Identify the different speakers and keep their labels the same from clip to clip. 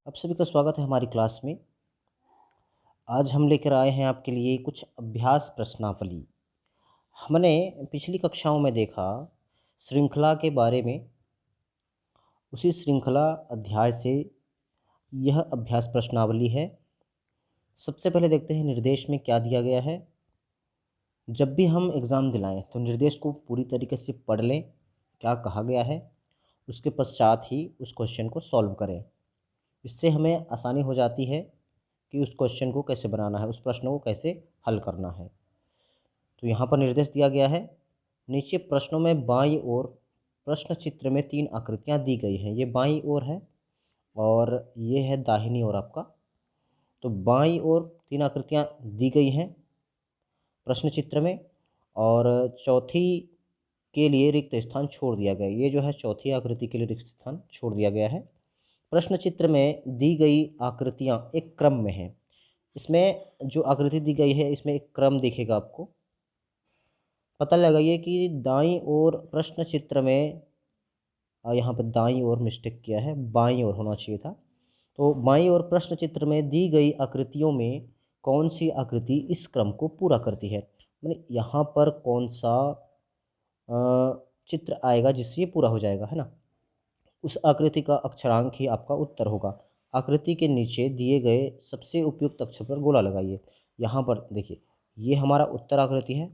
Speaker 1: आप सभी का स्वागत है हमारी क्लास में। आज हम लेकर आए हैं आपके लिए कुछ अभ्यास प्रश्नावली। हमने पिछली कक्षाओं में देखा श्रृंखला के बारे में। उसी श्रृंखला अध्याय से यह अभ्यास प्रश्नावली है। सबसे पहले देखते हैं निर्देश में क्या दिया गया है। जब भी हम एग्ज़ाम दिलाएं तो निर्देश को पूरी तरीके से पढ़ लें, क्या कहा गया है, उसके पश्चात ही उस क्वेश्चन को सॉल्व करें। इससे हमें आसानी हो जाती है कि उस क्वेश्चन को कैसे बनाना है, उस प्रश्न को कैसे हल करना है। तो यहाँ पर निर्देश दिया गया है। नीचे प्रश्नों में बाईं ओर प्रश्न चित्र में 3 आकृतियाँ दी गई हैं। ये बाईं ओर है और ये है दाहिनी ओर आपका। तो बाईं ओर 3 आकृतियाँ दी गई हैं प्रश्न चित्र में, और चौथी के लिए रिक्त स्थान छोड़ दिया गया। ये जो है चौथी आकृति के लिए रिक्त स्थान छोड़ दिया गया है। प्रश्न चित्र में दी गई आकृतियाँ एक क्रम में हैं। इसमें जो आकृति दी गई है इसमें एक क्रम दिखेगा आपको। पता लगाइए कि दाईं ओर प्रश्न चित्र में यहाँ पर दाईं ओर मिस्टेक किया है, बाईं ओर होना चाहिए था। तो बाईं ओर प्रश्न चित्र में दी गई आकृतियों में कौन सी आकृति इस क्रम को पूरा करती है। मैंने यहाँ पर कौन सा चित्र आएगा जिससे ये पूरा हो जाएगा, है ना। उस आकृति का अक्षरांक ही आपका उत्तर होगा। आकृति के नीचे दिए गए सबसे उपयुक्त अक्षर पर गोला लगाइए। यहाँ पर देखिए, ये हमारा उत्तर आकृति है।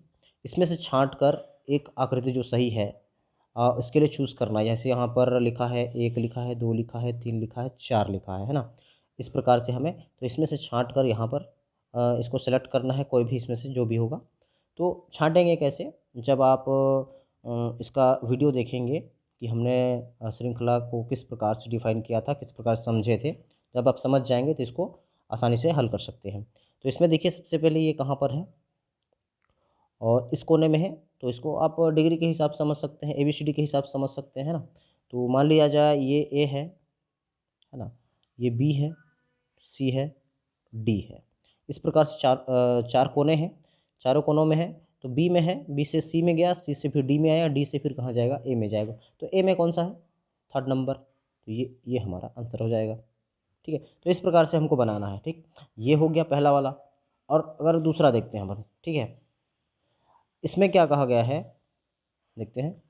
Speaker 1: इसमें से छांट कर एक आकृति जो सही है इसके लिए चूज़ करना है। जैसे यहाँ पर लिखा है 1 लिखा है, 2 लिखा है, 3 लिखा है, 4 लिखा है ना। इस प्रकार से हमें तो इसमें से छांट कर यहाँ पर इसको सेलेक्ट करना है, कोई भी इसमें से जो भी होगा। तो छाँटेंगे कैसे, जब आप इसका वीडियो देखेंगे कि हमने श्रृंखला को किस प्रकार से डिफ़ाइन किया था, किस प्रकार से समझे थे। जब आप समझ जाएंगे तो इसको आसानी से हल कर सकते हैं। तो इसमें देखिए सबसे पहले ये कहाँ पर है और इस कोने में है, तो इसको आप डिग्री के हिसाब से समझ सकते हैं, ABCD के हिसाब से समझ सकते हैं, है ना। तो मान लिया जाए ये A है ना, ये B है, C है, D है। इस प्रकार से चार कोने हैं, चारों कोनों में है। तो B में है, B से C में गया, C से फिर D में आया, D से फिर कहाँ जाएगा, A में जाएगा। तो A में कौन सा है, 3rd नंबर। तो ये हमारा आंसर हो जाएगा। ठीक है, तो इस प्रकार से हमको बनाना है। ठीक, ये हो गया पहला वाला। और अगर दूसरा देखते हैं अपन, ठीक है, इसमें क्या कहा गया है देखते हैं।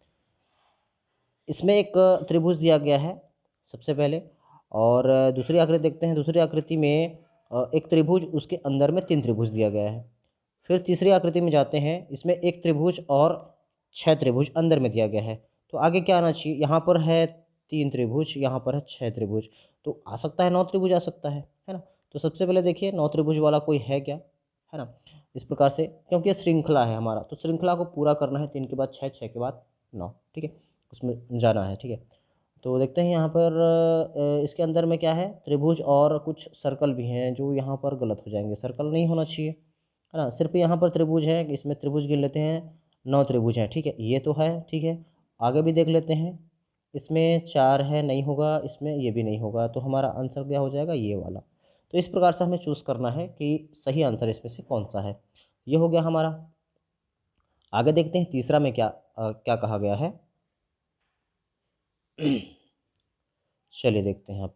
Speaker 1: इसमें एक त्रिभुज दिया गया है सबसे पहले, और दूसरी आकृति देखते हैं। दूसरी आकृति में एक त्रिभुज, उसके अंदर में 3 त्रिभुज दिया गया है। फिर तीसरी आकृति में जाते हैं, इसमें एक त्रिभुज और 6 त्रिभुज अंदर में दिया गया है। तो आगे क्या आना चाहिए, यहाँ पर है 3 त्रिभुज, यहाँ पर है 6 त्रिभुज। तो आ सकता है 9 त्रिभुज आ सकता है ना। तो सबसे पहले देखिए 9 त्रिभुज वाला कोई है क्या, है ना। इस प्रकार से, क्योंकि ये श्रृंखला है हमारा, तो श्रृंखला को पूरा करना है। 3 के बाद 6, 6 के बाद 9, ठीक है, उसमें जाना है। ठीक है, तो देखते हैं यहाँ पर इसके अंदर में क्या है, त्रिभुज और कुछ सर्कल भी हैं जो यहाँ पर गलत हो जाएंगे। सर्कल नहीं होना चाहिए, है ना। सिर्फ यहाँ पर त्रिभुज है, इसमें त्रिभुज गिन लेते हैं, 9 त्रिभुज हैं। ठीक है, ये तो है, ठीक है। आगे भी देख लेते हैं, इसमें 4 है, नहीं होगा, इसमें ये भी नहीं होगा। तो हमारा आंसर क्या हो जाएगा, ये वाला। तो इस प्रकार से हमें चूज़ करना है कि सही आंसर इसमें से कौन सा है। ये हो गया हमारा। आगे देखते हैं तीसरा में क्या कहा गया है। चलिए देखते हैं अब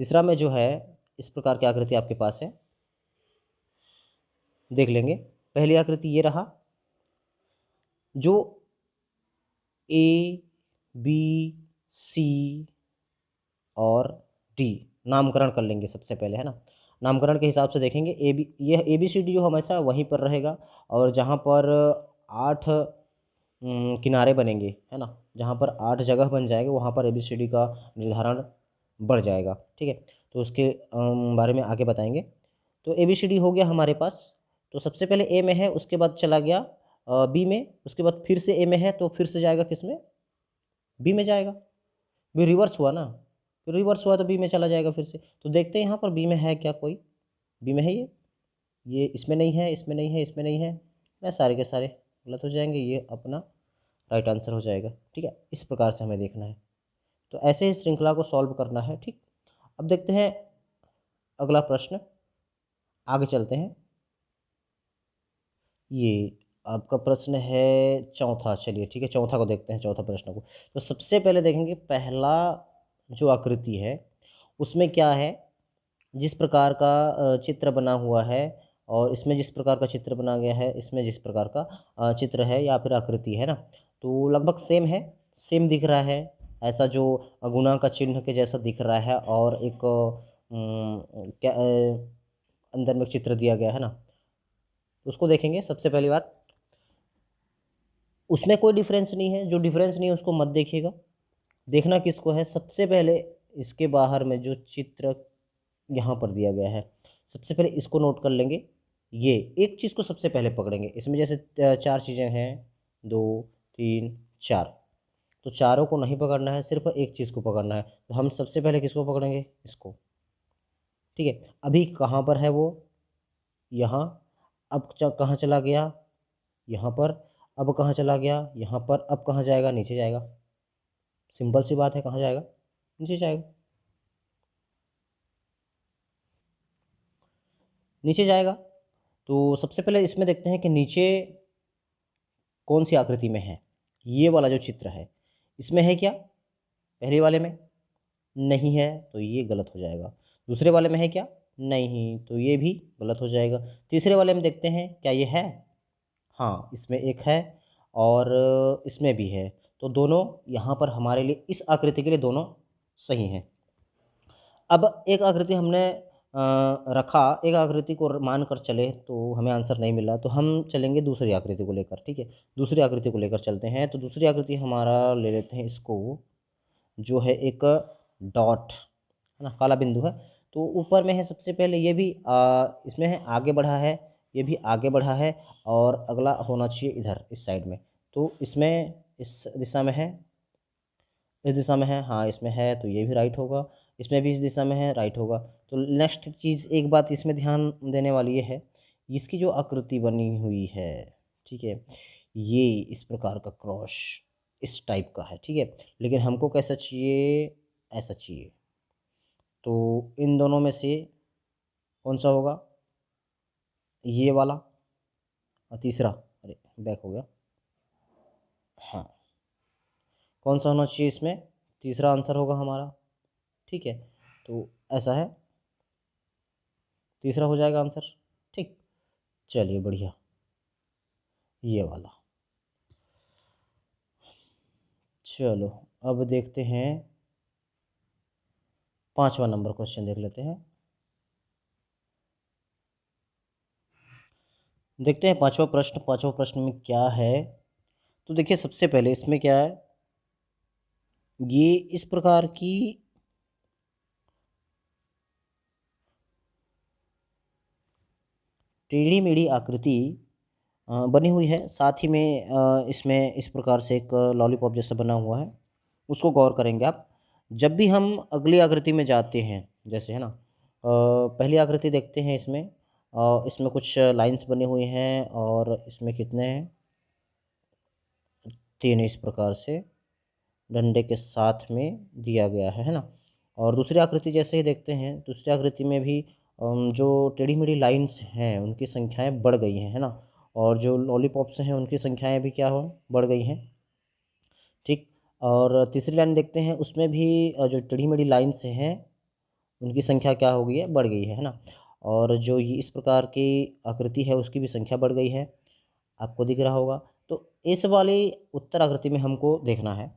Speaker 1: तीसरा में जो है इस प्रकार की आकृति आपके पास है, देख लेंगे। पहली आकृति ये रहा, जो A, B, C और D नामकरण कर लेंगे सबसे पहले, है ना। नामकरण के हिसाब से देखेंगे। यह ABCD जो हमेशा वहीं पर रहेगा, और जहाँ पर 8 किनारे बनेंगे, है ना, जहाँ पर 8 जगह बन जाएंगे वहाँ पर ABCD का निर्धारण बढ़ जाएगा। ठीक है, तो उसके बारे में आगे बताएंगे। तो ABCD हो गया हमारे पास। तो सबसे पहले A में है, उसके बाद चला गया B में, उसके बाद फिर से A में है, तो फिर से जाएगा किस में, B में जाएगा। भी रिवर्स हुआ ना, फिर रिवर्स हुआ तो B में चला जाएगा फिर से। तो देखते हैं यहाँ पर B में है क्या, कोई B में है ये इसमें नहीं है, इसमें नहीं है, इसमें नहीं है ना, सारे के सारे गलत हो जाएंगे। ये अपना राइट आंसर हो जाएगा। ठीक है, इस प्रकार से हमें देखना है। तो ऐसे ही श्रृंखला को सॉल्व करना है। ठीक, अब देखते हैं अगला प्रश्न, आगे चलते हैं। ये आपका प्रश्न है चौथा। चलिए ठीक है, चौथा को देखते हैं, चौथा प्रश्न को। तो सबसे पहले देखेंगे पहला जो आकृति है उसमें क्या है, जिस प्रकार का चित्र बना हुआ है और इसमें जिस प्रकार का चित्र बना गया है, इसमें जिस प्रकार का चित्र है या फिर आकृति है ना, तो लगभग सेम है, सेम दिख रहा है। ऐसा जो गुणा का चिन्ह के जैसा दिख रहा है और एक क्या अंदर में चित्र दिया गया है ना, तो उसको देखेंगे। सबसे पहली बात, उसमें कोई डिफरेंस नहीं है, जो डिफरेंस नहीं है उसको मत देखिएगा। देखना किसको है, सबसे पहले इसके बाहर में जो चित्र यहाँ पर दिया गया है, सबसे पहले इसको नोट कर लेंगे। ये एक चीज़ को सबसे पहले पकड़ेंगे। इसमें जैसे चार चीज़ें हैं, 2 3 4, तो चारों को नहीं पकड़ना है, सिर्फ एक चीज़ को पकड़ना है। तो हम सबसे पहले किसको पकड़ेंगे, इसको। ठीक है, अभी कहाँ पर है वो, यहाँ। अब कहाँ चला गया, यहाँ पर। अब कहाँ चला गया, यहाँ पर। अब कहाँ जाएगा, नीचे जाएगा। सिंपल सी बात है, कहाँ जाएगा, नीचे जाएगा। नीचे जाएगा। तो सबसे पहले इसमें देखते हैं कि नीचे कौन सी आकृति में है। ये वाला जो चित्र है इसमें है क्या, पहले वाले में नहीं है, तो ये गलत हो जाएगा। दूसरे वाले में है क्या, नहीं, तो ये भी गलत हो जाएगा। तीसरे वाले में देखते हैं क्या ये है, हाँ, इसमें एक है और इसमें भी है। तो दोनों यहाँ पर हमारे लिए, इस आकृति के लिए दोनों सही हैं। अब एक आकृति हमने रखा, एक आकृति को मान कर चले तो हमें आंसर नहीं मिला, तो हम चलेंगे दूसरी आकृति को लेकर। ठीक है, दूसरी आकृति को लेकर चलते हैं। तो दूसरी आकृति हमारा ले लेते हैं इसको, जो है एक डॉट, है ना, काला बिंदु है। तो ऊपर में है सबसे पहले, ये भी इसमें है आगे बढ़ा है, ये भी आगे बढ़ा है, और अगला होना चाहिए इधर इस साइड में। तो इसमें इस दिशा में है, इस दिशा में है, हाँ इसमें है, तो ये भी राइट होगा। इसमें भी इस दिशा में है, राइट होगा। तो नेक्स्ट चीज़, एक बात इसमें ध्यान देने वाली ये है, इसकी जो आकृति बनी हुई है, ठीक है, ये इस प्रकार का क्रॉस इस टाइप का है। ठीक है, लेकिन हमको कैसा चाहिए, ऐसा चाहिए। तो इन दोनों में से कौन सा होगा, ये वाला, और तीसरा, अरे बैक हो गया, हाँ, कौन सा होना चाहिए इसमें, तीसरा आंसर होगा हमारा। ठीक है, तो ऐसा है, तीसरा हो जाएगा आंसर। ठीक, चलिए बढ़िया, ये वाला। चलो अब देखते हैं 5वां नंबर क्वेश्चन देख लेते हैं। देखते हैं 5वां प्रश्न। 5वां प्रश्न में क्या है, तो देखिए सबसे पहले इसमें क्या है, ये इस प्रकार की टेढ़ी मेढ़ी आकृति बनी हुई है। साथ ही में इसमें इस प्रकार से एक लॉलीपॉप जैसा बना हुआ है, उसको गौर करेंगे आप। जब भी हम अगली आकृति में जाते हैं, जैसे है ना, पहली आकृति देखते हैं, इसमें इसमें कुछ लाइंस बनी हुई हैं, और इसमें कितने हैं, 3 इस प्रकार से डंडे के साथ में दिया गया है ना। और दूसरी आकृति जैसे ही देखते हैं, दूसरी आकृति में भी जो टेढ़ी मेढ़ी लाइंस हैं उनकी संख्याएं बढ़ गई हैं, है ना, और जो लॉलीपॉप्स हैं उनकी संख्याएं भी क्या हो, बढ़ गई हैं। ठीक, और तीसरी लाइन देखते हैं, उसमें भी जो टेढ़ी मेढ़ी लाइंस हैं उनकी संख्या क्या हो गई है, बढ़ गई है ना। और जो ये इस प्रकार की आकृति है उसकी भी संख्या बढ़ गई है, आपको दिख रहा होगा। तो इस वाली उत्तर आकृति में हमको देखना है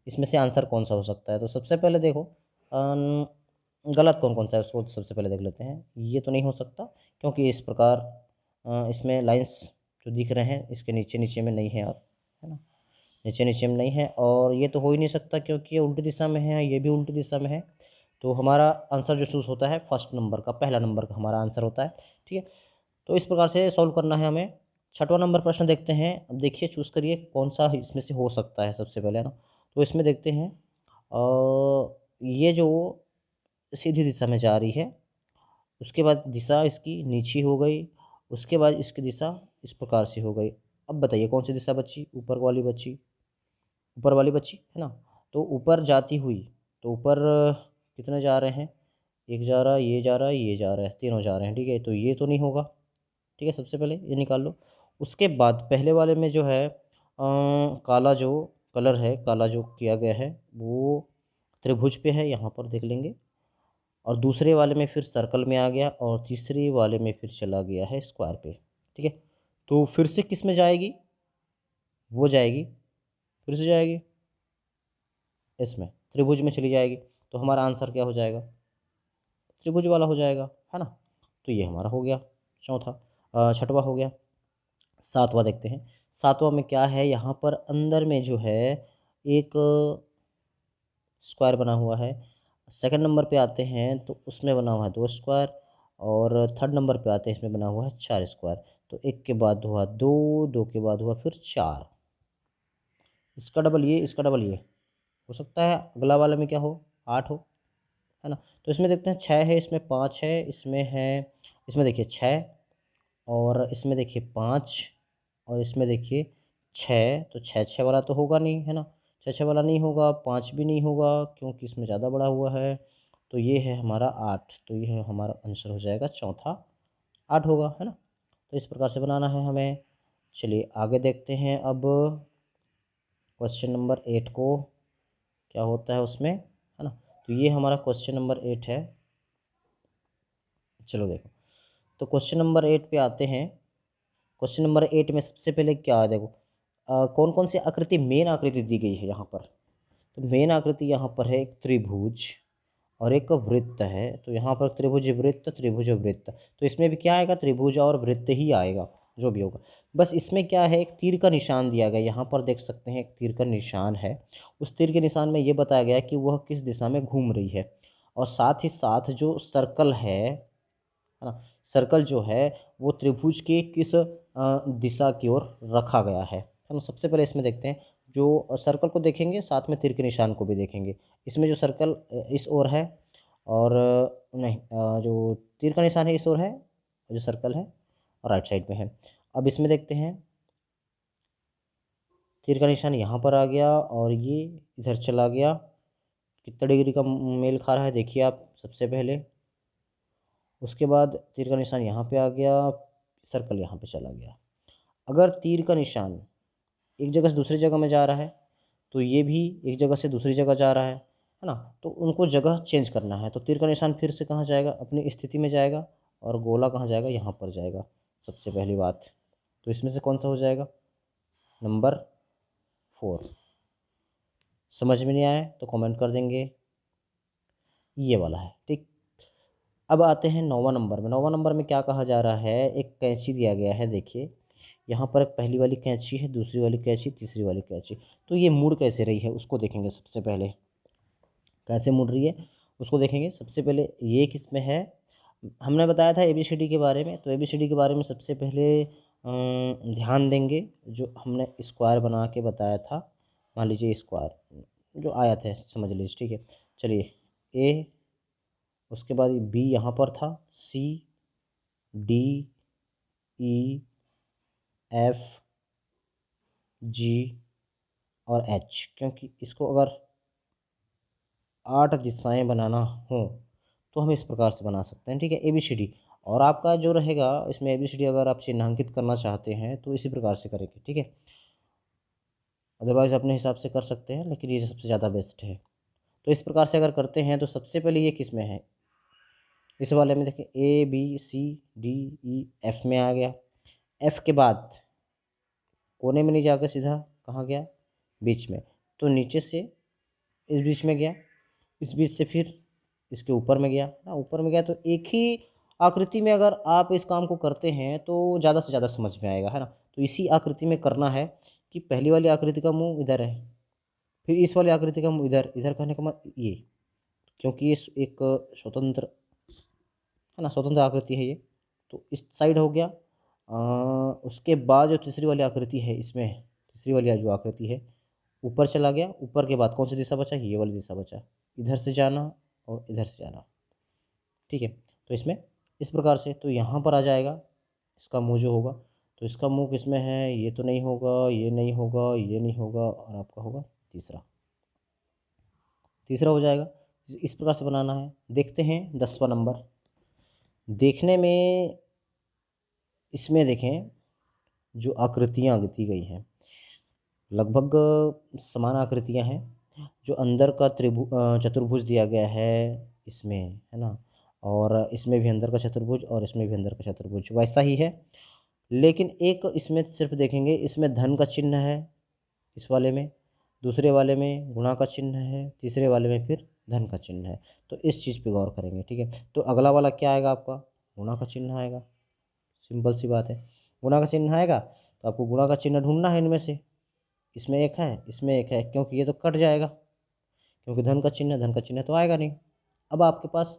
Speaker 1: इसमें से आंसर कौन सा हो सकता है। तो सबसे पहले देखो, गलत कौन कौन सा है उसको सबसे पहले देख लेते हैं। ये तो नहीं हो सकता, क्योंकि इस प्रकार इसमें लाइंस जो दिख रहे हैं इसके नीचे नीचे में नहीं है, और है ना, नीचे नीचे में नहीं है। और ये तो हो ही नहीं सकता क्योंकि ये उल्टी दिशा में है, ये भी उल्टी दिशा में है। तो हमारा आंसर जो चूज़ होता है फर्स्ट नंबर का, पहला नंबर का हमारा आंसर होता है। ठीक है, तो इस प्रकार से सॉल्व करना है हमें। 6वां नंबर प्रश्न देखते हैं। अब देखिए, चूज़ करिए कौन सा इसमें से हो सकता है सबसे पहले, है ना। तो इसमें देखते हैं ये जो सीधी दिशा में जा रही है, उसके बाद दिशा इसकी नीची हो गई, उसके बाद इसकी दिशा इस प्रकार से हो गई। अब बताइए कौन सी दिशा बची, ऊपर वाली बची, ऊपर वाली बची, है ना। तो ऊपर जाती हुई, तो ऊपर कितने जा रहे हैं, एक जा रहा है, ये जा रहा है, ये जा रहा है, तीनों जा रहे हैं। ठीक है, तो ये तो नहीं होगा। ठीक है, सबसे पहले ये निकाल लो। उसके बाद पहले वाले में जो है काला जो कलर है, काला जो किया गया है वो त्रिभुज पे है, यहाँ पर देख लेंगे। और दूसरे वाले में फिर सर्कल में आ गया और तीसरे वाले में फिर चला गया है स्क्वायर पे। ठीक है, तो फिर से किस में जाएगी, वो जाएगी, फिर से जाएगी इसमें त्रिभुज में चली जाएगी। तो हमारा आंसर क्या हो जाएगा, त्रिभुज वाला हो जाएगा, है ना। तो ये हमारा हो गया चौथा। छठवां हो गया। सातवां देखते हैं। सातवां में क्या है, यहाँ पर अंदर में जो है एक स्क्वायर बना हुआ है। सेकंड नंबर पे आते हैं तो उसमें बना हुआ है 2 स्क्वायर, और थर्ड नंबर पे आते हैं इसमें बना हुआ है 4 स्क्वायर। तो एक के बाद हुआ 2, 2 के बाद हुआ फिर 4, इसका डबल ये, इसका डबल ये। हो सकता है अगला वाले में क्या हो, 8 हो, है ना। तो इसमें देखते हैं 6 है, इसमें 5 है, इसमें है, इसमें देखिए 6, और इसमें देखिए 5, और इसमें देखिए 6। तो 6 6 वाला तो होगा नहीं, है ना। 6 6 वाला नहीं होगा, 5 भी नहीं होगा क्योंकि इसमें ज़्यादा बड़ा हुआ है। तो ये है हमारा 8, तो ये है हमारा आंसर हो जाएगा चौथा, 8 होगा, है ना। तो इस प्रकार से बनाना है हमें। चलिए आगे देखते हैं अब क्वेश्चन नंबर 8 को, क्या होता है उसमें, है ना। तो ये हमारा क्वेश्चन नंबर 8 है। चलो देखो, तो क्वेश्चन नंबर 8 पे आते हैं। क्वेश्चन नंबर 8 में सबसे पहले क्या है, देखो कौन कौन सी आकृति, मेन आकृति दी गई है यहाँ पर। तो मेन आकृति यहाँ पर है एक त्रिभुज और एक वृत्त है। तो यहाँ पर त्रिभुज वृत्त, त्रिभुज वृत्त, तो इसमें भी क्या आएगा, त्रिभुज और वृत्त ही आएगा जो भी होगा। बस इसमें क्या है, एक तीर का निशान दिया गया, यहाँ पर देख सकते हैं एक तीर का निशान है। उस तीर के निशान में ये बताया गया है कि वह किस दिशा में घूम रही है, और साथ ही साथ जो सर्कल है ना, सर्कल जो है वो त्रिभुज के किस दिशा की ओर रखा गया है ना। सबसे पहले इसमें देखते हैं, जो सर्कल को देखेंगे साथ में तीर के निशान को भी देखेंगे। इसमें जो सर्कल इस ओर है, और नहीं, जो तीर का निशान है इस ओर है, और जो सर्कल है राइट साइड में है। अब इसमें देखते हैं, तीर का निशान यहाँ पर आ गया और ये इधर चला गया। कितना डिग्री का मेल खा रहा है देखिए आप सबसे पहले। उसके बाद तीर का निशान यहाँ पे आ गया, सर्कल यहाँ पे चला गया। अगर तीर का निशान एक जगह से दूसरी जगह में जा रहा है, तो ये भी एक जगह से दूसरी जगह जा रहा है ना। तो उनको जगह चेंज करना है, तो तीर का निशान फिर से कहाँ जाएगा, अपनी स्थिति में जाएगा, और गोला कहाँ जाएगा, यहाँ पर जाएगा सबसे पहली बात। तो इसमें से कौन सा हो जाएगा, नंबर 4। समझ में नहीं आया तो कमेंट कर देंगे, ये वाला है, ठीक। अब आते हैं 9वां नंबर में। 9वां नंबर में क्या कहा जा रहा है, एक कैंची दिया गया है, देखिए यहाँ पर पहली वाली कैंची है, दूसरी वाली कैंची, तीसरी वाली कैंची। तो ये मुड़ कैसे रही है उसको देखेंगे सबसे पहले, कैसे मुड़ रही है उसको देखेंगे। सबसे पहले ये किस में है, हमने बताया था ABCD के बारे में, तो ABCD के बारे में सबसे पहले ध्यान देंगे। जो हमने स्क्वायर बना के बताया था, मान लीजिए स्क्वायर जो आया था समझ लीजिए, ठीक है। चलिए A, उसके बाद B यहाँ पर था, C, D, E, F, G और H। क्योंकि इसको अगर 8 दिशाएं बनाना हो तो हम इस प्रकार से बना सकते हैं, ठीक है, ABCD। और आपका जो रहेगा इसमें ABCD अगर आप चिन्हांकित करना चाहते हैं तो इसी प्रकार से करेंगे, ठीक है। अदरवाइज़ अपने हिसाब से कर सकते हैं, लेकिन ये सबसे ज़्यादा बेस्ट है। तो इस प्रकार से अगर करते हैं तो सबसे पहले ये किस में है, इस वाले में देखिए ABCDEF में आ गया। F के बाद कोने में नहीं जाकर सीधा कहाँ गया, बीच में। तो नीचे से इस बीच में गया, इस बीच से फिर इसके ऊपर में गया ना, ऊपर में गया। तो एक ही आकृति में अगर आप इस काम को करते हैं तो ज़्यादा से ज़्यादा समझ में आएगा, है ना। तो इसी आकृति में करना है कि पहली वाली आकृति का मुंह इधर है, फिर इस वाली आकृति का मुंह इधर, इधर कहने का मतलब ये, क्योंकि ये एक स्वतंत्र, है ना, स्वतंत्र आकृति है ये। तो इस साइड हो गया। उसके बाद जो तीसरी वाली आकृति है, इसमें तीसरी वाली जो आकृति है ऊपर चला गया। ऊपर के बाद कौन सी दिशा बचा, ये वाली दिशा बचा, इधर से जाना और इधर से जाना, ठीक है। तो इसमें इस प्रकार से, तो यहाँ पर आ जाएगा इसका मुंह जो होगा। तो इसका मुंह किसमें है, ये तो नहीं होगा, ये नहीं होगा, ये नहीं होगा, और आपका होगा तीसरा, तीसरा हो जाएगा। इस प्रकार से बनाना है। देखते हैं 10वां नंबर। देखने में इसमें देखें जो आकृतियाँ दी गई हैं लगभग समान आकृतियाँ हैं। जो अंदर का चतुर्भुज दिया गया है, इसमें, है ना, और इसमें भी अंदर का चतुर्भुज और इसमें भी अंदर का चतुर्भुज वैसा ही है। लेकिन एक इसमें सिर्फ देखेंगे, इसमें धन का चिन्ह है इस वाले में, दूसरे वाले में गुणा का चिन्ह है, तीसरे वाले में फिर धन का चिन्ह है। तो इस चीज़ पे गौर करेंगे, ठीक है। तो अगला वाला क्या आएगा आपका, गुणा का चिन्ह आएगा, सिंपल सी बात है। गुणा का चिन्ह आएगा तो आपको गुणा का चिन्ह ढूंढना है इनमें से, इसमें एक है इसमें एक है, क्योंकि ये तो कट जाएगा, क्योंकि धन का चिन्ह तो आएगा नहीं। अब आपके पास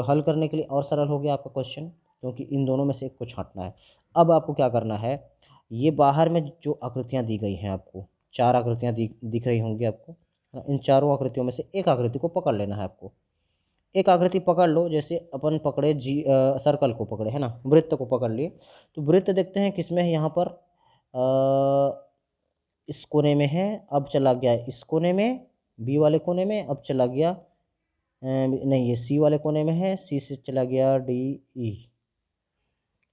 Speaker 1: हल करने के लिए और सरल हो गया आपका क्वेश्चन, क्योंकि इन दोनों में से एक को छांटना है। अब आपको क्या करना है, ये बाहर में जो आकृतियाँ दी गई हैं आपको, चार आकृतियाँ दिख रही होंगी आपको, है ना? इन चारों आकृतियों में से एक आकृति को पकड़ लेना है आपको। एक आकृति पकड़ लो, जैसे अपन पकड़े सर्कल को पकड़े, है ना, वृत्त को पकड़ लिए। तो वृत्त देखते हैं किसमें है, यहाँ पर इस कोने में है, अब चला गया इस कोने में, बी वाले कोने में, अब चला गया नहीं, ये सी वाले कोने में है, सी से चला गया डी,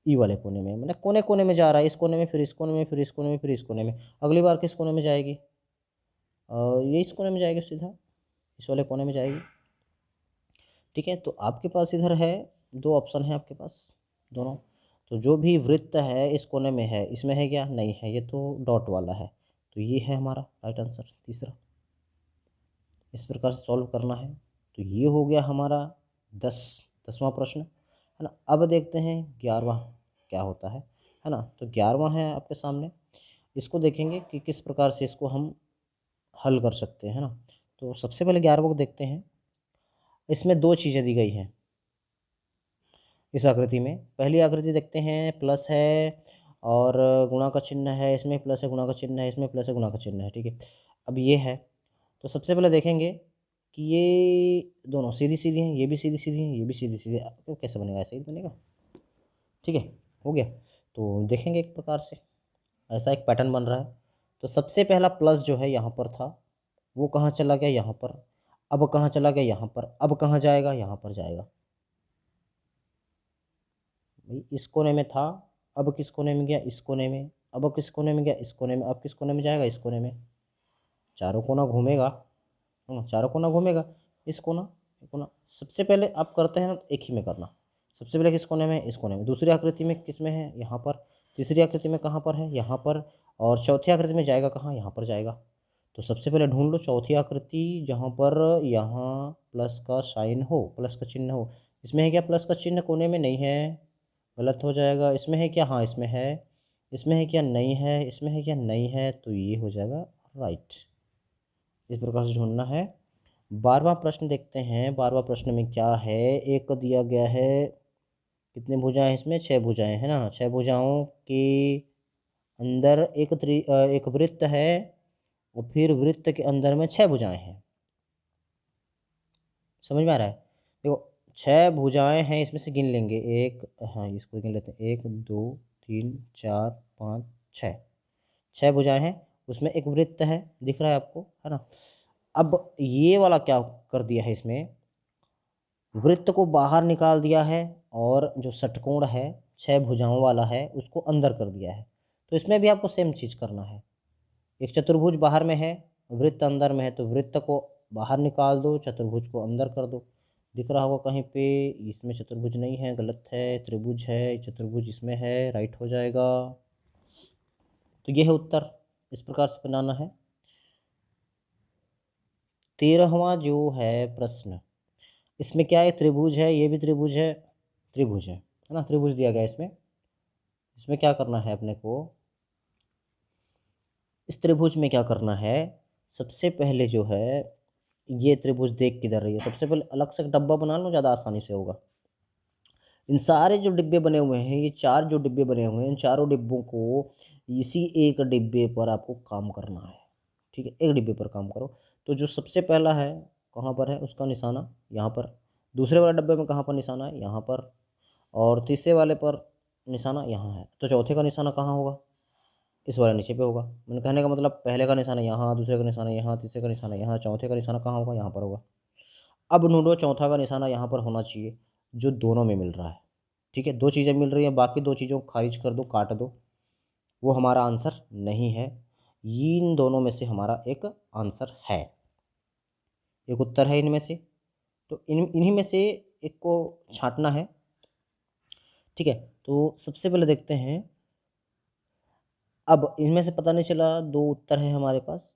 Speaker 1: ई वाले कोने में, मतलब कोने कोने में जा रहा है, इस कोने में, फिर इस कोने में, फिर इस कोने में, फिर इस कोने में। अगली बार किस कोने में जाएगी, ये इस कोने में जाएगी, सीधा इस वाले कोने में जाएगी, ठीक है। तो आपके पास इधर है, दो ऑप्शन है आपके पास, दोनों। तो जो भी वृत्त है इस कोने में है, इसमें है क्या, नहीं है, ये तो डॉट वाला है, तो ये है हमारा राइट आंसर तीसरा। इस प्रकार से सॉल्व करना है। तो ये हो गया हमारा 10वां प्रश्न, है ना। अब देखते हैं 11वां क्या होता है ना। तो 11वां है आपके सामने, इसको देखेंगे कि किस प्रकार से इसको हम हल कर सकते हैं, है ना। तो सबसे पहले 11वां को देखते हैं। इसमें दो चीज़ें दी गई हैं इस आकृति में। पहली आकृति देखते हैं, प्लस है और गुणा का चिन्ह है, इसमें प्लस है, गुणा का चिन्ह है, इसमें प्लस है, गुणा का चिन्ह है, ठीक है। अब ये है, तो सबसे पहले देखेंगे कि ये दोनों सीधी सीधी हैं, ये भी सीधी सीधी हैं, ये भी सीधी सीधी है, तो कैसे बनेगा, ऐसे ही बनेगा, ठीक है, हो गया। तो देखेंगे एक प्रकार से ऐसा एक पैटर्न बन रहा है। तो सबसे पहला प्लस जो है यहाँ पर था, वो कहाँ चला गया, यहाँ पर। अब कहाँ चला गया, यहाँ पर। अब कहाँ जाएगा, यहाँ पर जाएगा। भाई इस कोने में था, अब किस कोने में गया, इस कोने में। अब किस कोने में गया, इस कोने में। अब किस कोने में जाएगा, इस कोने में। चारों कोना घूमेगा, चारों कोना घूमेगा, इस कोना, ये कोना। सबसे पहले आप करते हैं ना, एक ही में करना। सबसे पहले किस कोने में, इस कोने में। दूसरी आकृति में किस में है, यहाँ पर। तीसरी आकृति में कहाँ पर है, यहाँ पर। और चौथी आकृति में जाएगा कहाँ, यहाँ पर जाएगा। तो सबसे पहले ढूंढ लो चौथी आकृति, जहाँ पर यहाँ प्लस का साइन हो, प्लस का चिन्ह हो। इसमें है क्या, प्लस का चिन्ह कोने में नहीं है, गलत हो जाएगा। इसमें है क्या, हाँ इसमें है। इसमें है क्या, नहीं है। इसमें है क्या, नहीं है, तो ये हो जाएगा राइट। इस प्रकार से ढूंढना है। 12वां प्रश्न देखते हैं। 12वां प्रश्न में क्या है, एक दिया गया है, कितने भुजाएं इसमें, 6 भुजाएं, है ना। 6 भुजाओं के अंदर एक वृत्त है, और फिर वृत्त के अंदर में 6 भुजाएं हैं। समझ में आ रहा है, देखो 6 भुजाएं हैं, इसमें से गिन लेंगे एक, हाँ इसको गिन लेते हैं, 1 2 3 4 5 6। 6 भुजाएं हैं, उसमें एक वृत्त है, दिख रहा है आपको, है ना। अब ये वाला क्या कर दिया है, इसमें वृत्त को बाहर निकाल दिया है, और जो षटकोण है 6 भुजाओं वाला है, उसको अंदर कर दिया है। तो इसमें भी आपको सेम चीज़ करना है। एक चतुर्भुज बाहर में है, वृत्त अंदर में है, तो वृत्त को बाहर निकाल दो, चतुर्भुज को अंदर कर दो। दिख रहा होगा कहीं पे, इसमें चतुर्भुज नहीं है, गलत है, त्रिभुज है, चतुर्भुज इसमें है, राइट हो जाएगा। तो ये है उत्तर, इस प्रकार से बनाना है। 13वां जो है प्रश्न, इसमें क्या है, त्रिभुज है, ये भी त्रिभुज है, त्रिभुज है ना, त्रिभुज दिया गया है इसमें। इसमें क्या करना है अपने को, इस त्रिभुज में क्या करना है, सबसे पहले जो है, ये त्रिभुज देख किधर रही है, सबसे पहले अलग से एक डब्बा बना लो, ज़्यादा आसानी से होगा। इन सारे जो डिब्बे बने हुए हैं, ये 4 जो डिब्बे बने हुए हैं, इन चारों डिब्बों को इसी एक डिब्बे पर आपको काम करना है, ठीक है। एक डिब्बे पर काम करो। तो जो सबसे पहला है, कहाँ पर है, उसका निशाना यहाँ पर। दूसरे वाले डब्बे में कहाँ पर निशाना है, यहाँ पर। और तीसरे वाले पर निशाना यहाँ है। तो चौथे का निशाना कहाँ होगा, इस वाले नीचे पे होगा। मैंने कहने का मतलब, पहले का निशाना यहाँ, दूसरे का निशाना यहाँ, तीसरे का निशाना यहाँ, चौथे का निशाना कहाँ होगा, यहाँ पर होगा। अब ढूंढो चौथा का निशाना यहाँ पर होना चाहिए, जो दोनों में मिल रहा है, ठीक है। 2 चीज़ें मिल रही हैं, बाकी 2 चीज़ों को खारिज कर दो, काट दो, वो हमारा आंसर नहीं है। इन दोनों में से हमारा एक आंसर है, एक उत्तर है इनमें से। तो इन्हीं में से एक को छांटना है। ठीक है, तो सबसे पहले देखते हैं। अब इनमें से पता नहीं चला, दो उत्तर है हमारे पास।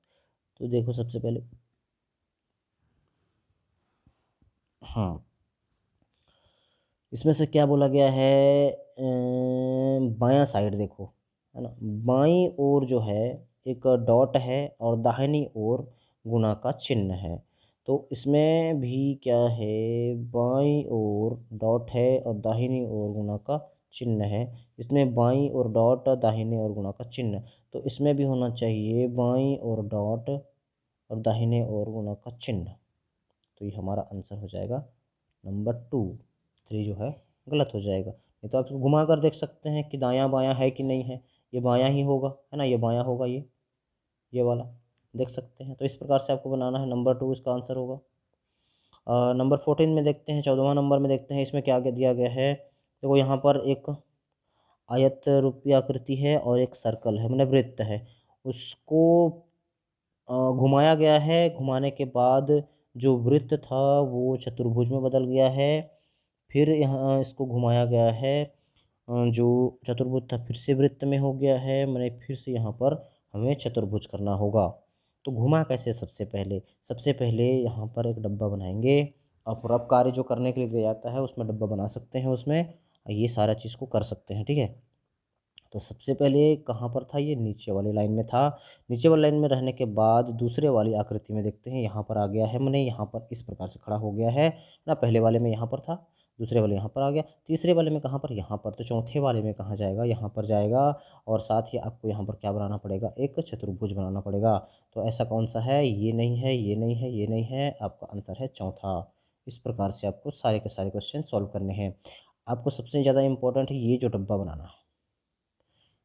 Speaker 1: तो देखो सबसे पहले, हाँ, इसमें से क्या बोला गया है, बायां साइड देखो, है ना, बाईं ओर जो है एक डॉट है और दाहिनी ओर गुणा का चिन्ह है। तो इसमें भी क्या है, बाईं ओर डॉट है और दाहिनी ओर गुणा का चिन्ह है। इसमें बाईं ओर डॉट, दाहिने ओर गुणा का चिन्ह, तो इसमें भी होना चाहिए बाईं ओर डॉट और दाहिने ओर गुणा का चिन्ह। तो ये हमारा आंसर हो जाएगा नंबर 2। 3 जो है गलत हो जाएगा। नहीं तो आप घुमा कर देख सकते हैं कि दायां बायां है कि नहीं है। ये बायां ही होगा, है ना, ये बायां होगा, ये वाला देख सकते हैं। तो इस प्रकार से आपको बनाना है। नंबर 2 इसका आंसर होगा। नंबर 14 में देखते हैं, 14वां नंबर में देखते हैं, इसमें क्या दिया गया है। देखो यहाँ पर एक आयत रूपी आकृति है और एक सर्कल है, मतलब वृत्त है। उसको घुमाया गया है। घुमाने के बाद जो वृत्त था वो चतुर्भुज में बदल गया है। फिर यहाँ इसको घुमाया गया है, जो चतुर्भुज था फिर से वृत्त में हो गया है। मैंने फिर से यहाँ पर हमें चतुर्भुज करना होगा। तो घुमा कैसे, सबसे पहले यहाँ पर एक डब्बा बनाएंगे। और पूरा कार्य जो करने के लिए दिया जाता है उसमें डब्बा बना सकते हैं, उसमें ये सारा चीज़ को कर सकते हैं। ठीक है, तो सबसे पहले कहाँ पर था, ये नीचे वाली लाइन में था। नीचे वाली लाइन में रहने के बाद दूसरे वाली आकृति में देखते हैं, यहाँ पर आ गया है, मैंने यहाँ पर इस प्रकार से खड़ा हो गया है ना। पहले वाले में यहाँ पर था, दूसरे वाले यहाँ पर आ गया, तीसरे वाले में कहाँ पर, यहाँ पर। तो चौथे वाले में कहाँ जाएगा, यहाँ पर जाएगा। और साथ ही आपको यहाँ पर क्या बनाना पड़ेगा, एक चतुर्भुज बनाना पड़ेगा। तो ऐसा कौन सा है, ये नहीं है, ये नहीं है, ये नहीं है, आपका आंसर है चौथा। इस प्रकार से आपको सारे के सारे क्वेश्चन सॉल्व करने हैं। आपको सबसे ज़्यादा इंपॉर्टेंट है ये जो डब्बा बनाना है।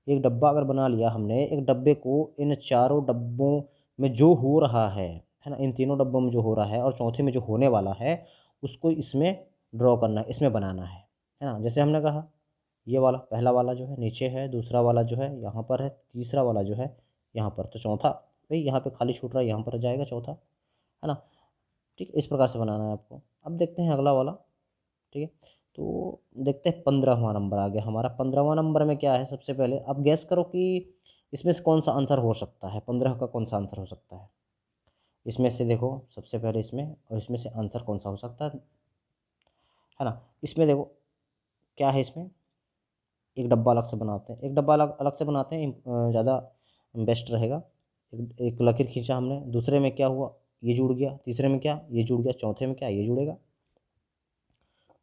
Speaker 1: एक डब्बा अगर बना लिया हमने, एक डब्बे को इन चारों डब्बों में जो हो रहा है ना, इन तीनों डब्बों में जो हो रहा है और चौथे में जो होने वाला है, उसको इसमें ड्रॉ करना है, इसमें बनाना है ना। जैसे हमने कहा, ये वाला पहला वाला जो है नीचे है, दूसरा वाला जो है यहाँ पर है, तीसरा वाला जो है यहाँ पर। तो चौथा भाई यहाँ पे खाली छूट रहा है, यहाँ पर जाएगा चौथा, है ना। ठीक, इस प्रकार से बनाना है आपको। अब देखते हैं अगला वाला। ठीक है, तो देखते हैं 15वां नंबर आ गया हमारा। 15वां नंबर में क्या है, सबसे पहले आप गैस करो कि इसमें से कौन सा आंसर हो सकता है, 15 का कौन सा आंसर हो सकता है। इसमें से देखो सबसे पहले, इसमें और इसमें से आंसर कौन सा हो सकता है ना। इसमें देखो क्या है, इसमें एक डब्बा अलग से बनाते हैं, एक डब्बा अलग अलग से बनाते हैं, ज़्यादा बेस्ट रहेगा। एक लकीर खींचा हमने, दूसरे में क्या हुआ, ये जुड़ गया, तीसरे में क्या, ये जुड़ गया, चौथे में क्या, ये जुड़ेगा।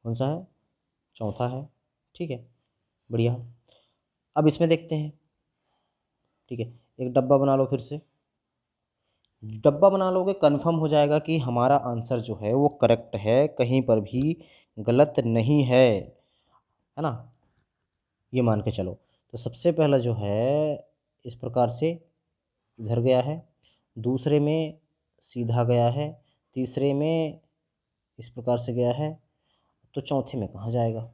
Speaker 1: कौन सा है, चौथा है। ठीक है, बढ़िया। अब इसमें देखते हैं। ठीक है, एक डब्बा बना लो, फिर से डब्बा बना लोगे, कंफर्म हो जाएगा कि हमारा आंसर जो है वो करेक्ट है, कहीं पर भी गलत नहीं है ना। ये मान के चलो। तो सबसे पहला जो है इस प्रकार से इधर गया है, दूसरे में सीधा गया है, तीसरे में इस प्रकार से गया है, तो चौथे में कहाँ जाएगा।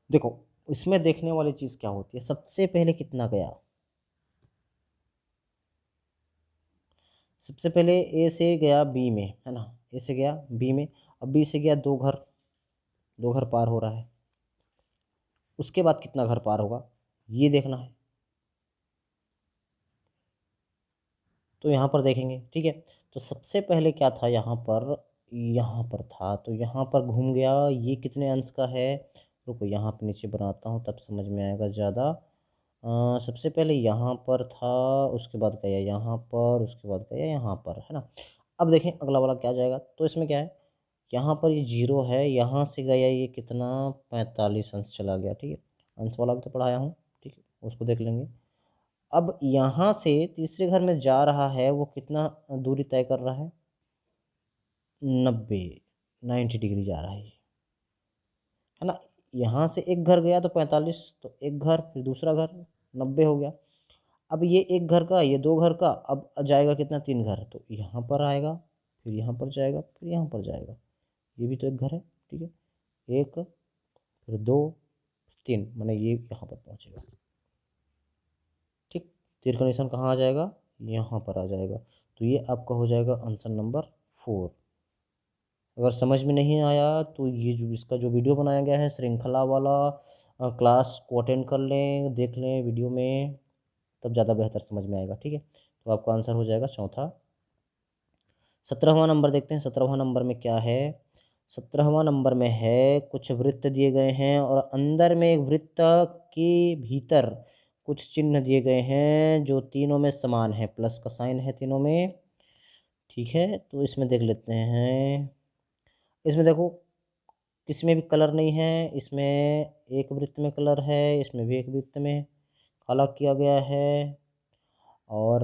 Speaker 1: देखो इसमें देखने वाली चीज़ क्या होती है, सबसे पहले कितना गया। सबसे पहले ए से गया बी में, है ना, ए से गया बी में, अब बी से गया दो घर, दो घर पार हो रहा है। उसके बाद कितना घर पार होगा ये देखना है। तो यहाँ पर देखेंगे। ठीक है, तो सबसे पहले क्या था यहाँ पर, यहाँ पर था, तो यहाँ पर घूम गया, ये कितने अंश का है। रुको यहाँ पे नीचे बनाता हूँ तब समझ में आएगा ज़्यादा। सबसे पहले यहाँ पर था, उसके बाद गया यहाँ पर, उसके बाद गया यहाँ पर, है ना। अब देखें अगला वाला क्या जाएगा। तो इसमें क्या है, यहाँ पर ये जीरो है, यहाँ से गया ये कितना, 45 अंश चला गया। ठीक है, अंश वाला भी तो पढ़ाया हूँ, ठीक है, उसको देख लेंगे। अब यहाँ से तीसरे घर में जा रहा है, वो कितना दूरी तय कर रहा है, 90, 90 डिग्री जा रहा है ना। यहाँ से एक घर गया तो 45, तो एक घर, फिर दूसरा घर, 90 हो गया। अब ये एक घर का, ये दो घर का, अब जाएगा कितना, तीन घर, तो यहाँ पर आएगा, फिर यहाँ पर जाएगा, फिर यहाँ पर जाएगा। ये भी तो एक घर है। ठीक है, एक, फिर दो, फिर तीन, माने ये यहाँ पर पहुँचेगा। ठीक, तीर का निशान कहाँ आ जाएगा, यहाँ पर आ जाएगा। तो ये आपका हो जाएगा आंसर नंबर 4। अगर समझ में नहीं आया तो ये जो इसका जो वीडियो बनाया गया है श्रृंखला वाला, क्लास को अटेंड कर लें, देख लें वीडियो में, तब ज़्यादा बेहतर समझ में आएगा। ठीक है, तो आपका आंसर हो जाएगा चौथा। 17वां नंबर देखते हैं। 17वां नंबर में क्या है? 17वां नंबर में है कुछ वृत्त दिए गए हैं और अंदर में एक वृत्त के भीतर कुछ चिन्ह दिए गए हैं जो तीनों में समान है, प्लस का साइन है तीनों में। ठीक है, तो इसमें देख लेते हैं। इसमें देखो किसी में भी कलर नहीं है, इसमें एक वृत्त में कलर है, इसमें भी एक वृत्त में काला किया गया है, और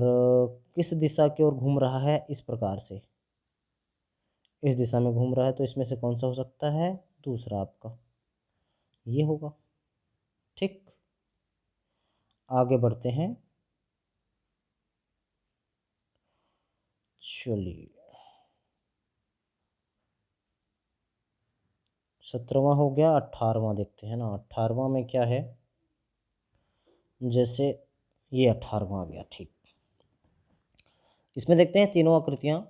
Speaker 1: किस दिशा की ओर घूम रहा है? इस प्रकार से इस दिशा में घूम रहा है, तो इसमें से कौन सा हो सकता है? दूसरा आपका ये होगा। ठीक, आगे बढ़ते हैं। चलिए, 17वां हो गया। 18वां देखते हैं ना। 18वां में क्या है? जैसे ये 18वां आ गया। ठीक, इसमें देखते हैं तीनों आकृतियां।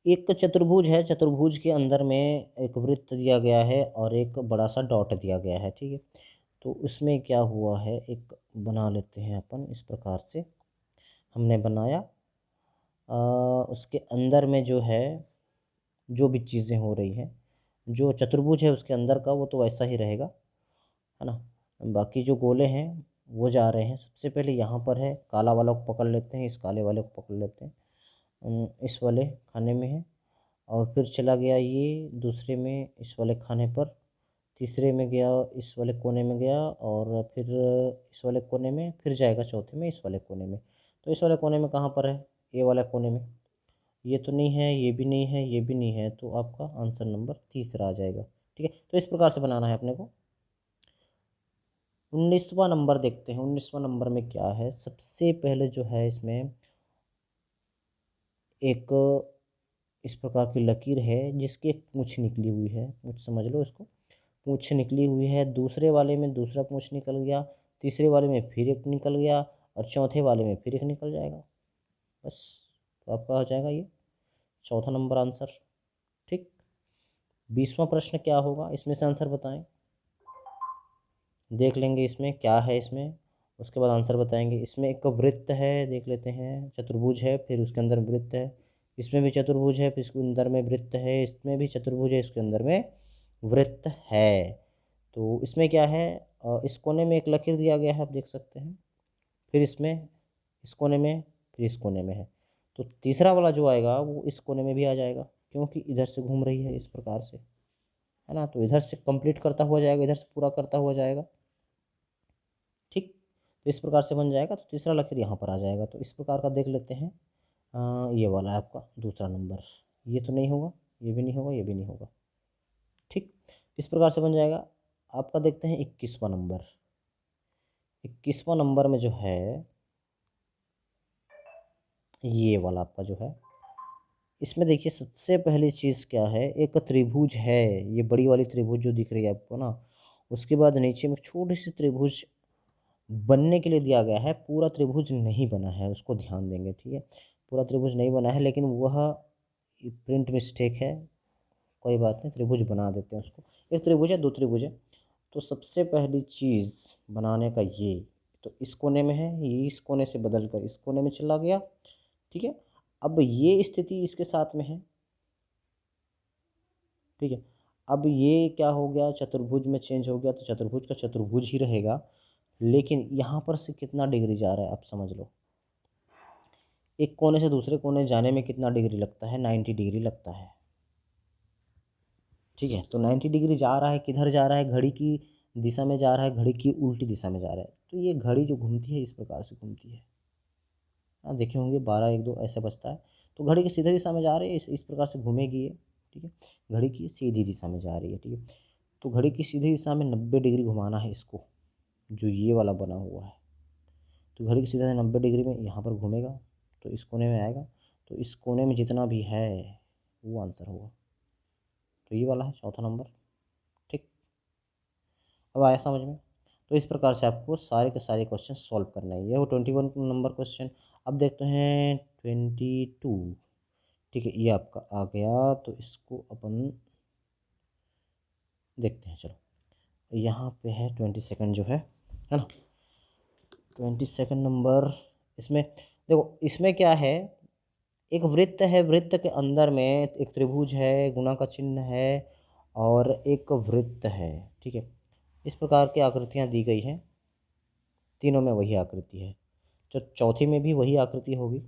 Speaker 1: एक चतुर्भुज है, चतुर्भुज के अंदर में एक वृत्त दिया गया है और एक बड़ा सा डॉट दिया गया है। ठीक है, तो उसमें क्या हुआ है, एक बना लेते हैं अपन इस प्रकार से। हमने बनाया, उसके अंदर में जो है जो भी चीज़ें हो रही हैं, जो चतुर्भुज है उसके अंदर का वो तो वैसा ही रहेगा, है ना। बाकी जो गोले हैं वो जा रहे हैं। सबसे पहले यहाँ पर है, काला वाला को पकड़ लेते हैं, इस काले वाले को पकड़ लेते हैं। इस वाले खाने में है, और फिर चला गया ये दूसरे में, इस वाले खाने पर, तीसरे में गया, इस वाले कोने में गया, और फिर इस वाले कोने में, फिर जाएगा चौथे में, इस वाले कोने में। तो इस वाले कोने में कहाँ पर है? ये वाले कोने में। ये तो नहीं है, ये भी नहीं है, ये भी नहीं है, तो आपका आंसर नंबर तीसरा आ जाएगा। ठीक है, तो इस प्रकार से बनाना है अपने को। 19वां नंबर देखते हैं। 19वां नंबर में क्या है? सबसे पहले जो है इसमें एक इस प्रकार की लकीर है जिसकी एक पूँछ निकली हुई है, पूँछ समझ लो इसको। पूँछ निकली हुई है, दूसरे वाले में दूसरा पूँछ निकल गया, तीसरे वाले में फिर एक निकल गया, और चौथे वाले में फिर एक निकल जाएगा। बस, तो आपका हो जाएगा ये चौथा नंबर आंसर। ठीक, 20वां प्रश्न क्या होगा? इसमें से आंसर बताएं। देख लेंगे इसमें क्या है इसमें, उसके बाद आंसर बताएंगे। इसमें एक वृत्त है, देख लेते हैं, चतुर्भुज है, फिर उसके अंदर वृत्त है। इसमें भी चतुर्भुज है, फिर इसके अंदर में वृत्त है। इसमें भी चतुर्भुज है, इसके अंदर में वृत्त है। तो इसमें क्या है? इस कोने में एक लकीर दिया गया है, आप देख सकते हैं। फिर इसमें इस कोने में, फिर इस कोने में है। तो तीसरा वाला जो आएगा वो इस कोने में भी आ जाएगा, क्योंकि इधर से घूम रही है इस प्रकार से, है ना। तो इधर से कंप्लीट करता हुआ जाएगा, इधर से पूरा करता हुआ जाएगा। ठीक, तो इस प्रकार से बन जाएगा। तो तीसरा लकीर यहाँ पर आ जाएगा। तो इस प्रकार का देख लेते हैं। ये वाला है आपका दूसरा नंबर। ये तो नहीं होगा, ये भी नहीं होगा, ये भी नहीं होगा। ठीक, इस प्रकार से बन जाएगा। आपका देखते हैं 21वां नंबर। 21वां नंबर में जो है ये वाला आपका जो है, इसमें देखिए सबसे पहली चीज़ क्या है, एक त्रिभुज है। ये बड़ी वाली त्रिभुज जो दिख रही है आपको ना, उसके बाद नीचे में छोटी सी त्रिभुज बनने के लिए दिया गया है। पूरा त्रिभुज नहीं बना है, उसको ध्यान देंगे। ठीक है, पूरा त्रिभुज नहीं बना है, लेकिन वह प्रिंट मिस्टेक है, कोई बात नहीं, त्रिभुज बना देते हैं उसको। एक त्रिभुज है, दो त्रिभुज है। तो सबसे पहली चीज़ बनाने का ये, तो इस कोने में है, ये इस कोने से बदल कर इस कोने में चला गया। ठीक है, अब ये स्थिति इसके साथ में है। ठीक है, अब ये क्या हो गया, चतुर्भुज में चेंज हो गया, तो चतुर्भुज का चतुर्भुज ही रहेगा। लेकिन यहाँ पर से कितना डिग्री जा रहा है आप समझ लो। एक कोने से दूसरे कोने जाने में कितना डिग्री लगता है? 90 डिग्री लगता है। ठीक है, तो 90 डिग्री जा रहा है, किधर जा रहा है? घड़ी की दिशा में जा रहा है, घड़ी की उल्टी दिशा में जा रहा है। तो ये घड़ी जो घूमती है इस प्रकार से घूमती है। हाँ, देखे होंगे 12 1 2 ऐसे बजता है। तो घड़ी की सीधी दिशा में जा रही है, इस प्रकार से घूमेगी ये। ठीक है, घड़ी की सीधी दिशा में जा रही है। ठीक है, तो घड़ी की सीधी दिशा में 90 डिग्री घुमाना है इसको, जो ये वाला बना हुआ है। तो घड़ी की सीधा 90 डिग्री में यहाँ पर घूमेगा, तो इस कोने में आएगा। तो इस कोने में जितना भी है वो आंसर होगा। तो ये वाला है चौथा नंबर। ठीक, अब आया समझ में। तो इस प्रकार से आपको सारे के सारे क्वेश्चन सॉल्व करना है। ये हो 21 नंबर क्वेश्चन। अब देखते हैं 22। ठीक है, ये आपका आ गया। तो इसको अपन देखते हैं। चलो यहाँ पे है 22 जो है ना, 22 नंबर। इसमें देखो, इसमें क्या है, एक वृत्त है, वृत्त के अंदर में एक त्रिभुज है, गुणा का चिन्ह है और एक वृत्त है। ठीक है, इस प्रकार की आकृतियाँ दी गई हैं, तीनों में वही आकृति है। तो चौथी में भी वही आकृति होगी,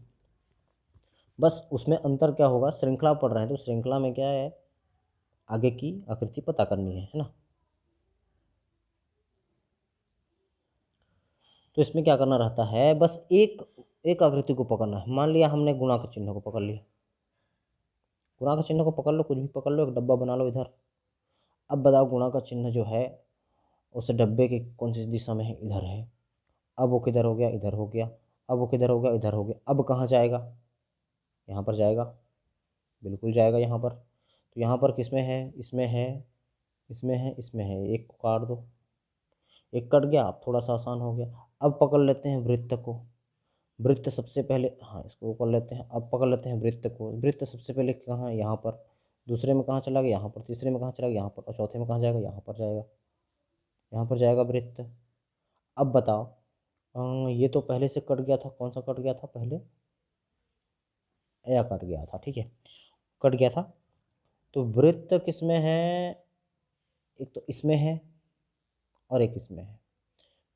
Speaker 1: बस उसमें अंतर क्या होगा, श्रृंखला पढ़ रहे हैं तो श्रृंखला में क्या है, आगे की आकृति पता करनी है ना। तो इसमें क्या करना रहता है, बस एक एक आकृति को पकड़ना है। मान लिया हमने गुणा के चिन्ह को पकड़ लिया, गुणा के चिन्ह को पकड़ लो, कुछ भी पकड़ लो, एक डब्बा बना लो इधर। अब बताओ गुणा का चिन्ह जो है उस डब्बे के कौन सी दिशा में है, इधर है। अब वो किधर हो गया, इधर हो गया। अब वो किधर हो गया, इधर हो गया। अब कहाँ जाएगा, यहाँ पर जाएगा, बिल्कुल जाएगा यहाँ पर। तो यहाँ पर किसमें है, इसमें है, इसमें है, इसमें है, एक को काट दो, एक कट गया। अब थोड़ा सा आसान हो गया। अब पकड़ लेते हैं वृत्त को, वृत्त सबसे पहले, हाँ इसको कर लेते हैं। अब पकड़ लेते हैं वृत्त को, वृत्त सबसे पहले कहाँ है, यहाँ पर। दूसरे में कहाँ चला गया, यहाँ पर। तीसरे में कहाँ चला गया, यहाँ पर। और चौथे में कहाँ जाएगा, यहाँ पर जाएगा, यहाँ पर जाएगा वृत्त। अब बताओ, ये तो पहले से कट गया था, कौन सा कट गया था पहले, या कट गया था, ठीक है, कट गया था। तो वृत्त किस में है, एक तो इसमें है और एक इसमें है,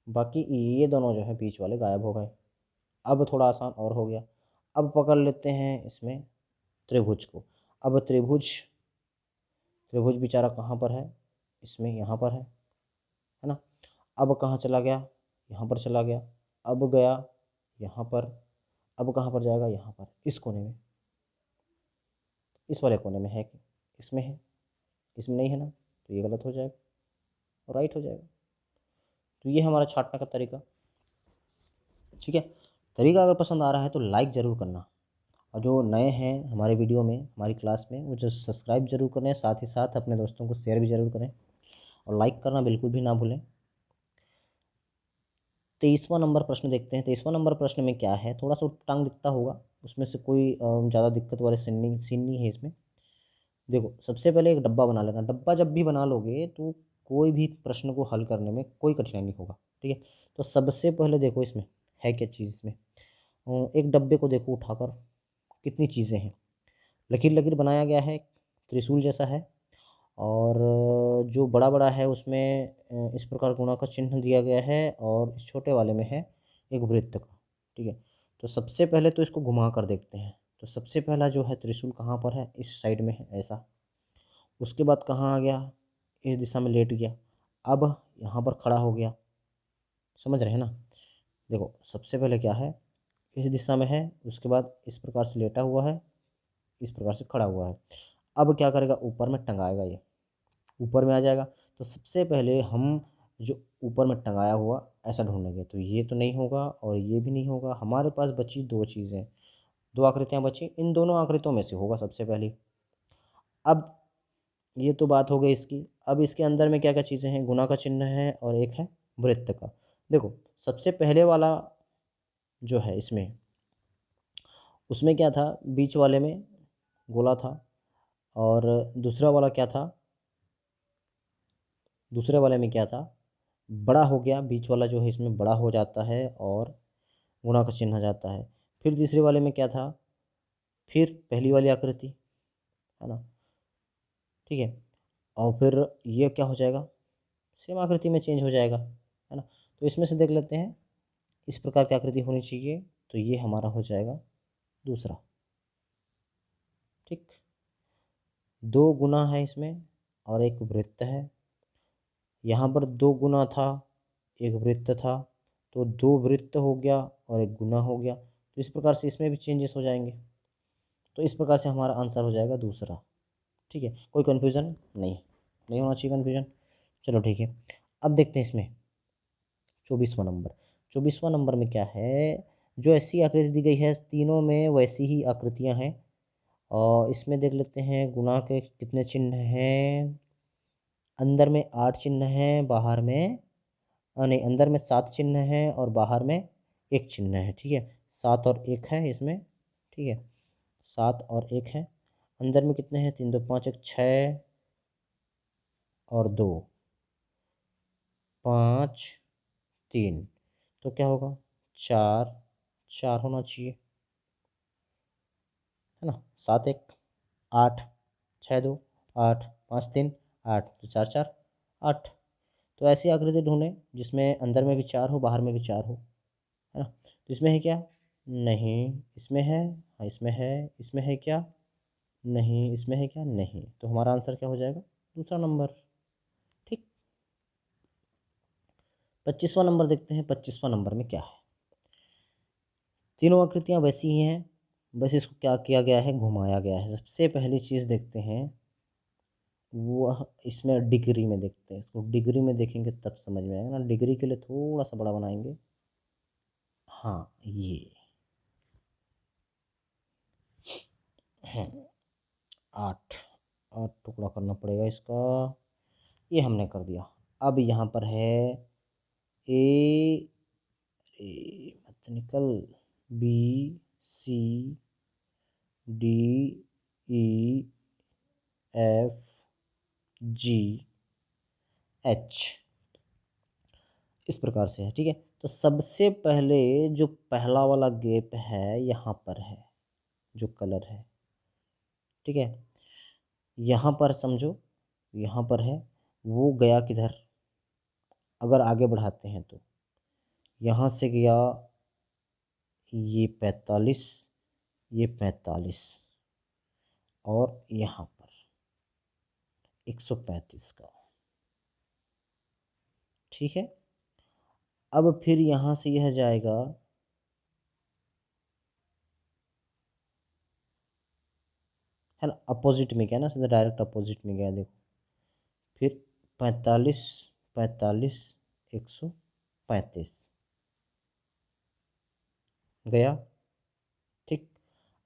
Speaker 1: बाकी ये दोनों जो है बीच वाले गायब हो गए। अब थोड़ा आसान और हो गया। अब पकड़ लेते हैं इसमें त्रिभुज को। अब त्रिभुज, त्रिभुज बेचारा कहाँ पर है, इसमें, यहाँ पर है ना। अब कहाँ चला गया, यहाँ पर चला गया। अब गया यहाँ पर। अब कहाँ पर जाएगा, यहाँ पर, इस कोने में, इस वाले कोने में है कि इसमें है, इसमें नहीं है ना, तो ये गलत हो जाएगा और राइट हो जाएगा। तो ये हमारा छांटने का तरीका, ठीक है। तरीका अगर पसंद आ रहा है तो लाइक ज़रूर करना, और जो नए हैं हमारे वीडियो में, हमारी क्लास में, वो जो सब्सक्राइब जरूर करें, साथ ही साथ अपने दोस्तों को शेयर भी ज़रूर करें और लाइक करना बिल्कुल भी ना भूलें। 23वां नंबर प्रश्न देखते हैं। 23वां नंबर प्रश्न में क्या है, थोड़ा सा उटपटांग दिखता होगा, उसमें से कोई ज़्यादा दिक्कत वाले सीन नहीं है इसमें। देखो, सबसे पहले एक डब्बा बना लेना। डब्बा जब भी बना लोगे तो कोई भी प्रश्न को हल करने में कोई कठिनाई नहीं होगा, ठीक है। तो सबसे पहले देखो इसमें है क्या चीज़, इसमें एक डब्बे को देखो उठाकर, कितनी चीज़ें हैं। लकीर लकीर बनाया गया है, त्रिशूल जैसा है, और जो बड़ा बड़ा है उसमें इस प्रकार गुणा का चिन्ह दिया गया है, और इस छोटे वाले में है एक वृत्त का, ठीक है। तो सबसे पहले तो इसको घुमा कर देखते हैं। तो सबसे पहला जो है त्रिशूल कहाँ पर है, इस साइड में है ऐसा। उसके बाद कहाँ आ गया, इस दिशा में लेट गया। अब यहाँ पर खड़ा हो गया, समझ रहे हैं ना। देखो, सबसे पहले क्या है, इस दिशा में है, उसके बाद इस प्रकार से लेटा हुआ है, इस प्रकार से खड़ा हुआ है। अब क्या करेगा, ऊपर में टंगाएगा, ये ऊपर में आ जाएगा। तो सबसे पहले हम जो ऊपर में टंगाया हुआ ऐसा ढूंढेंगे। तो ये तो नहीं होगा और ये भी नहीं होगा। हमारे पास बची दो चीज़ें, दो आकृतियाँ बची, इन दोनों आकृतियों में से होगा सबसे पहली। अब ये तो बात हो गई इसकी। अब इसके अंदर में क्या क्या चीज़ें हैं, गुणा का चिन्ह है और एक है वृत्त का। देखो, सबसे पहले वाला जो है इसमें, उसमें क्या था, बीच वाले में गोला था, और दूसरा वाला क्या था, दूसरे वाले में क्या था, बड़ा हो गया। बीच वाला जो है इसमें बड़ा हो जाता है और गुणा का चिन्ह आ जाता है। फिर तीसरे वाले में क्या था, फिर पहली वाली आकृति, है ना, ठीक है। और फिर ये क्या हो जाएगा, सेम आकृति में चेंज हो जाएगा, है ना। तो इसमें से देख लेते हैं, इस प्रकार की आकृति होनी चाहिए। तो ये हमारा हो जाएगा दूसरा, ठीक। दो गुना है इसमें और एक वृत्त है। यहाँ पर दो गुना था, एक वृत्त था, तो दो वृत्त हो गया और एक गुना हो गया। तो इस प्रकार से इसमें भी चेंजेस हो जाएंगे। तो इस प्रकार से हमारा आंसर हो जाएगा दूसरा, ठीक है। कोई कन्फ्यूज़न नहीं, नहीं होना चाहिए कन्फ्यूज़न। चलो ठीक है, अब देखते हैं इसमें 24वां नंबर। 24वां नंबर में क्या है, जो ऐसी आकृति दी गई है, तीनों में वैसी ही आकृतियाँ हैं। और इसमें देख लेते हैं गुणा के कितने चिन्ह हैं। अंदर में 8 चिन्ह हैं, बाहर में नहीं, अंदर में 7 चिन्ह हैं और बाहर में एक चिन्ह है, ठीक है। 7 और 1 है इसमें, ठीक है। 7 और 1 है। अंदर में कितने हैं? 3 2 5 1 6 और 2 5 3, तो क्या होगा? 4 4 होना चाहिए, है ना। 7 1 8 6 2 8 5 3 8, तो 4 4 8। तो ऐसी आकृति ढूंढें जिसमें अंदर में भी 4 हो, बाहर में भी 4 हो, है ना। तो इसमें है क्या? नहीं। इसमें है? हाँ इसमें है। इसमें है क्या? नहीं। इसमें है क्या? नहीं। तो हमारा आंसर क्या हो जाएगा? दूसरा नंबर। ठीक। 25वां नंबर देखते हैं। 25वां नंबर में क्या है? तीनों आकृतियां वैसी ही हैं, बस इसको क्या किया गया है? घुमाया गया है। सबसे पहली चीज़ देखते हैं, वो इसमें डिग्री में देखते हैं। इसको डिग्री में देखेंगे तब समझ में आएगा ना। डिग्री के लिए थोड़ा सा बड़ा बनाएंगे। हाँ ये है 8। 8 टुकड़ा करना पड़ेगा इसका। ये हमने कर दिया। अब यहाँ पर है ए, मत निकल, बी, सी, डी, ई, एफ, जी, एच, इस प्रकार से है। ठीक है। तो सबसे पहले जो पहला वाला गैप है यहाँ पर है, जो कलर है, ठीक है, यहाँ पर समझो, यहाँ पर है, वो गया किधर? अगर आगे बढ़ाते हैं तो यहाँ से गया ये 45, ये 45, और यहाँ पर 135 का। ठीक है। अब फिर यहाँ से यह जाएगा, है ना, अपोजिट में गया ना, सीधा डायरेक्ट अपोजिट में गया। देखो फिर 45 45 135 गया। ठीक।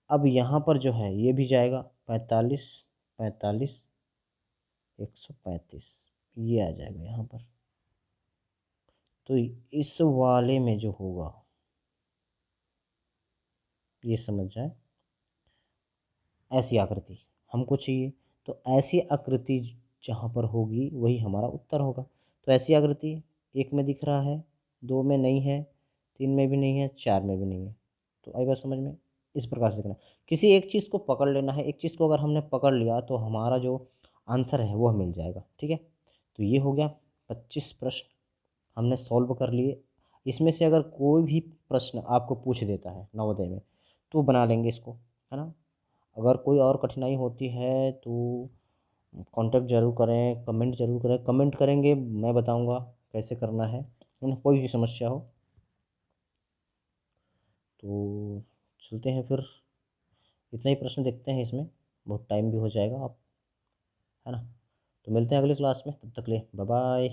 Speaker 1: अब यहाँ पर जो है ये भी जाएगा 45 45 135, ये आ जाएगा यहाँ पर। तो इस वाले में जो होगा, ये समझ जाए, ऐसी आकृति हमको चाहिए। तो ऐसी आकृति जहाँ पर होगी वही हमारा उत्तर होगा। तो ऐसी आकृति 1 में दिख रहा है, 2 में नहीं है, 3 में भी नहीं है, 4 में भी नहीं है। तो आई बात समझ में? इस प्रकार से करना। किसी एक चीज़ को पकड़ लेना है। एक चीज़ को अगर हमने पकड़ लिया तो हमारा जो आंसर है वह मिल जाएगा। ठीक है। तो ये हो गया 25 प्रश्न हमने सॉल्व कर लिए। इसमें से अगर कोई भी प्रश्न आपको पूछ देता है नवोदय में तो बना लेंगे इसको, है ना। अगर कोई और कठिनाई होती है तो कांटेक्ट ज़रूर करें, कमेंट ज़रूर करें। कमेंट करेंगे, मैं बताऊंगा कैसे करना है ना। कोई भी समस्या हो तो चलते हैं फिर। इतना ही प्रश्न देखते हैं इसमें, बहुत टाइम भी हो जाएगा आप, है ना। तो मिलते हैं अगली क्लास में, तब तक ले बाय बाय।